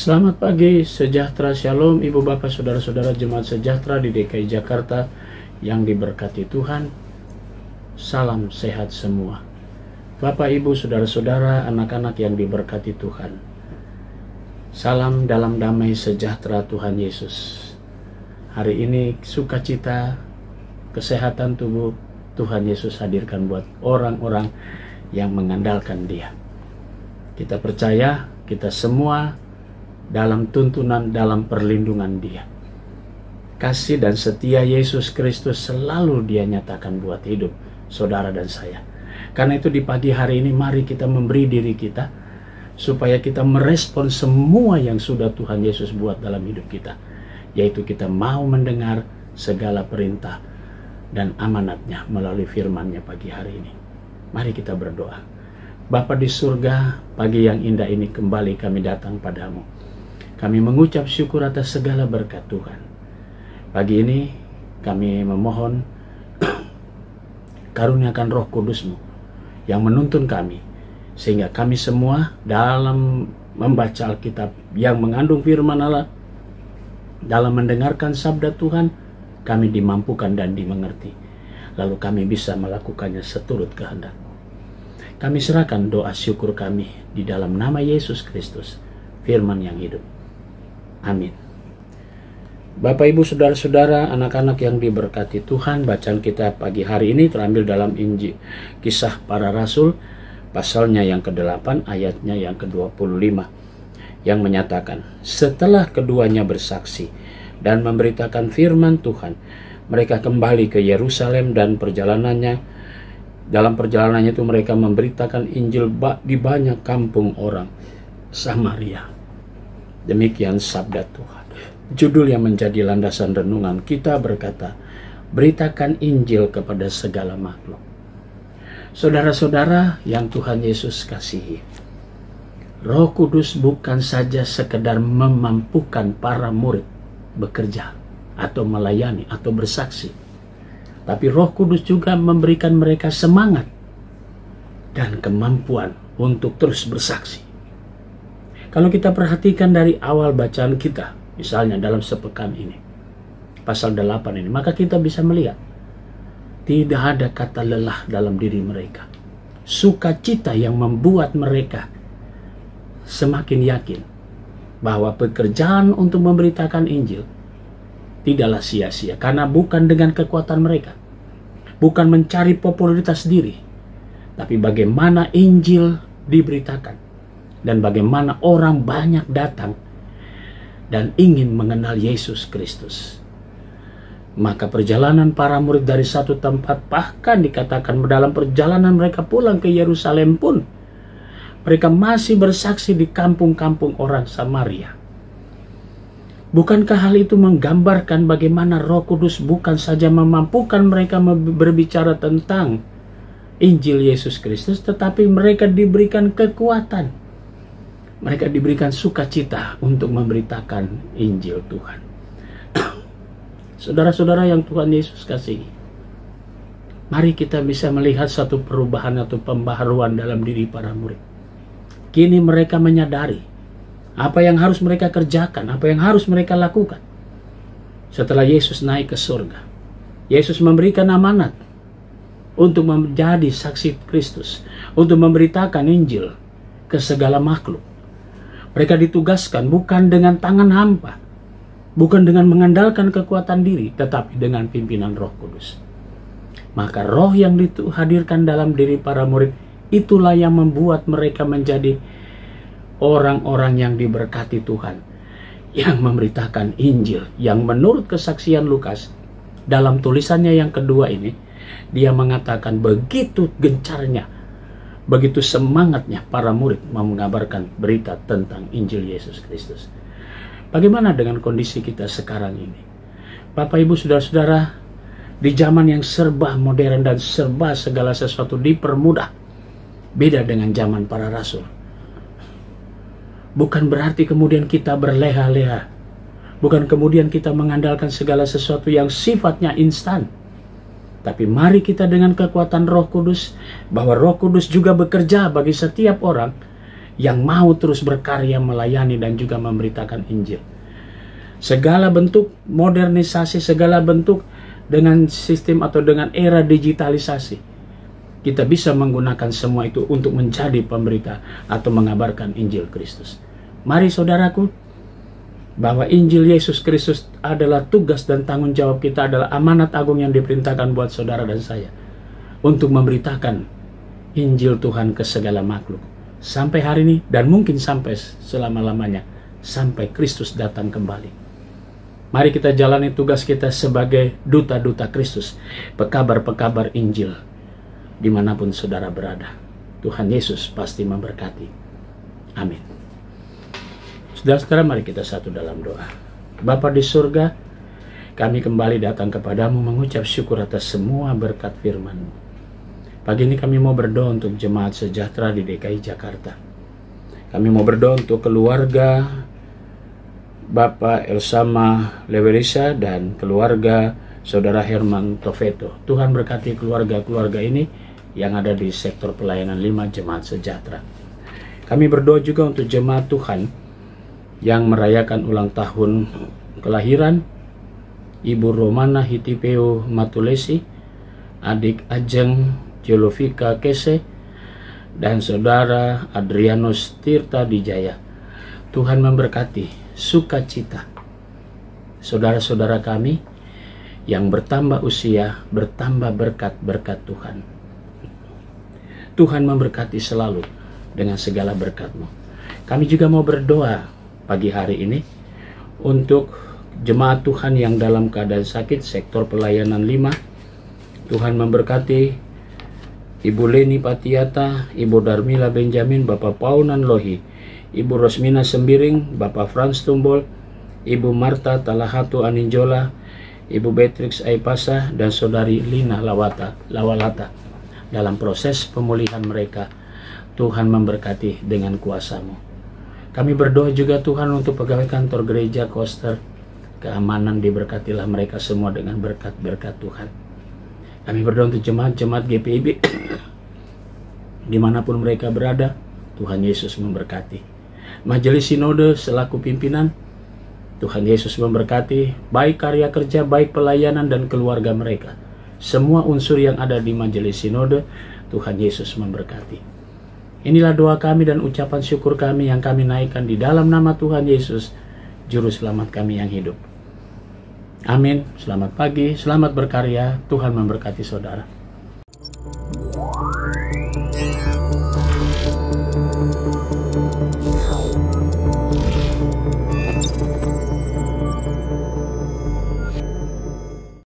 Selamat pagi, sejahtera, shalom, ibu bapak, saudara-saudara jemaat sejahtera di DKI Jakarta yang diberkati Tuhan. Salam sehat semua. Bapak, ibu, saudara-saudara, anak-anak yang diberkati Tuhan. Salam dalam damai sejahtera Tuhan Yesus. Hari ini sukacita, kesehatan tubuh Tuhan Yesus hadirkan buat orang-orang yang mengandalkan Dia. Kita percaya kita semua dalam tuntunan, dalam perlindungan Dia. Kasih dan setia Yesus Kristus selalu Dia nyatakan buat hidup saudara dan saya. Karena itu di pagi hari ini mari kita memberi diri kita supaya kita merespon semua yang sudah Tuhan Yesus buat dalam hidup kita, yaitu kita mau mendengar segala perintah dan amanatnya melalui firman-Nya pagi hari ini. Mari kita berdoa. Bapa di surga, pagi yang indah ini kembali kami datang padamu. Kami mengucap syukur atas segala berkat Tuhan. Pagi ini kami memohon karuniakan Roh Kudus-Mu yang menuntun kami, sehingga kami semua dalam membaca Alkitab yang mengandung firman Allah, dalam mendengarkan sabda Tuhan, kami dimampukan dan dimengerti. Lalu kami bisa melakukannya seturut kehendak-Mu. Kami serahkan doa syukur kami di dalam nama Yesus Kristus, firman yang hidup. Amin. Bapak, ibu, saudara-saudara, anak-anak yang diberkati Tuhan, bacaan kita pagi hari ini terambil dalam Injil Kisah Para Rasul, pasalnya yang ke-8, ayatnya yang ke-25, yang menyatakan, setelah keduanya bersaksi dan memberitakan firman Tuhan, mereka kembali ke Yerusalem dan dalam perjalanannya itu mereka memberitakan Injil di banyak kampung orang Samaria. Demikian sabda Tuhan. Judul yang menjadi landasan renungan kita berkata, beritakan Injil kepada segala makhluk. Saudara-saudara yang Tuhan Yesus kasihi, Roh Kudus bukan saja sekedar memampukan para murid bekerja atau melayani atau bersaksi, tapi Roh Kudus juga memberikan mereka semangat dan kemampuan untuk terus bersaksi. Kalau kita perhatikan dari awal bacaan kita, misalnya dalam sepekan ini, pasal 8 ini, maka kita bisa melihat tidak ada kata lelah dalam diri mereka. Sukacita yang membuat mereka semakin yakin bahwa pekerjaan untuk memberitakan Injil tidaklah sia-sia, karena bukan dengan kekuatan mereka, bukan mencari popularitas diri, tapi bagaimana Injil diberitakan dan bagaimana orang banyak datang dan ingin mengenal Yesus Kristus. Maka perjalanan para murid dari satu tempat, bahkan dikatakan dalam perjalanan mereka pulang ke Yerusalem pun, mereka masih bersaksi di kampung-kampung orang Samaria. Bukankah hal itu menggambarkan bagaimana Roh Kudus bukan saja memampukan mereka berbicara tentang Injil Yesus Kristus, tetapi mereka diberikan kekuatan. Mereka diberikan sukacita untuk memberitakan Injil Tuhan. Saudara-saudara yang Tuhan Yesus kasihi, mari kita bisa melihat satu perubahan atau pembaharuan dalam diri para murid. Kini mereka menyadari apa yang harus mereka kerjakan, apa yang harus mereka lakukan. Setelah Yesus naik ke surga, Yesus memberikan amanat untuk menjadi saksi Kristus, untuk memberitakan Injil ke segala makhluk. Mereka ditugaskan bukan dengan tangan hampa, bukan dengan mengandalkan kekuatan diri, tetapi dengan pimpinan Roh Kudus. Maka roh yang dihadirkan dalam diri para murid, itulah yang membuat mereka menjadi orang-orang yang diberkati Tuhan, yang memberitakan Injil, yang menurut kesaksian Lukas dalam tulisannya yang kedua ini, dia mengatakan begitu gencarnya, begitu semangatnya para murid mengabarkan berita tentang Injil Yesus Kristus. Bagaimana dengan kondisi kita sekarang ini? Bapak, ibu, saudara-saudara, di zaman yang serba modern dan serba segala sesuatu dipermudah, beda dengan zaman para rasul. Bukan berarti kemudian kita berleha-leha, bukan kemudian kita mengandalkan segala sesuatu yang sifatnya instan. Tapi mari kita dengan kekuatan Roh Kudus, bahwa Roh Kudus juga bekerja bagi setiap orang yang mau terus berkarya melayani dan juga memberitakan Injil. Segala bentuk modernisasi, segala bentuk dengan sistem atau dengan era digitalisasi, kita bisa menggunakan semua itu untuk menjadi pemberita atau mengabarkan Injil Kristus. Mari saudaraku, bahwa Injil Yesus Kristus adalah tugas dan tanggung jawab kita, adalah amanat agung yang diperintahkan buat saudara dan saya untuk memberitakan Injil Tuhan ke segala makhluk sampai hari ini dan mungkin sampai selama-lamanya, sampai Kristus datang kembali. Mari kita jalani tugas kita sebagai duta-duta Kristus, pekabar-pekabar Injil dimanapun saudara berada. Tuhan Yesus pasti memberkati. Amin. Saudara-saudara, mari kita satu dalam doa. Bapa di surga, kami kembali datang kepadamu mengucap syukur atas semua berkat firman-Mu. Pagi ini kami mau berdoa untuk jemaat sejahtera di DKI Jakarta. Kami mau berdoa untuk keluarga Bapak Elsama Lewerisa dan keluarga Saudara Herman Tofeto. Tuhan berkati keluarga-keluarga ini yang ada di sektor pelayanan 5 jemaat sejahtera. Kami berdoa juga untuk jemaat Tuhan yang merayakan ulang tahun kelahiran Ibu Romana Hitipeo Matulesi, adik Ajeng Jolovika Kese, dan Saudara Adrianus Tirta Dijaya. Tuhan memberkati sukacita saudara-saudara kami yang bertambah usia, bertambah berkat-berkat Tuhan. Tuhan memberkati selalu dengan segala berkat-Mu. Kami juga mau berdoa pagi hari ini untuk jemaat Tuhan yang dalam keadaan sakit, sektor pelayanan 5. Tuhan memberkati Ibu Leni Patiata, Ibu Darmila Benjamin, Bapak Paunan Lohi, Ibu Rosmina Sembiring, Bapak Frans Tumbol, Ibu Marta Talahatu Aninjola, Ibu Beatrix Aipasa, dan Saudari Lina Lawalata dalam proses pemulihan mereka. Tuhan memberkati dengan kuasa-Mu. Kami berdoa juga Tuhan untuk pegawai kantor gereja Koster, keamanan diberkatilah mereka semua dengan berkat-berkat Tuhan. Kami berdoa untuk jemaat-jemaat GPIB dimanapun mereka berada, Tuhan Yesus memberkati. Majelis Sinode selaku pimpinan, Tuhan Yesus memberkati baik karya kerja, baik pelayanan dan keluarga mereka. Semua unsur yang ada di Majelis Sinode, Tuhan Yesus memberkati. Inilah doa kami dan ucapan syukur kami yang kami naikkan di dalam nama Tuhan Yesus, Juru Selamat kami yang hidup. Amin. Selamat pagi, selamat berkarya. Tuhan memberkati saudara.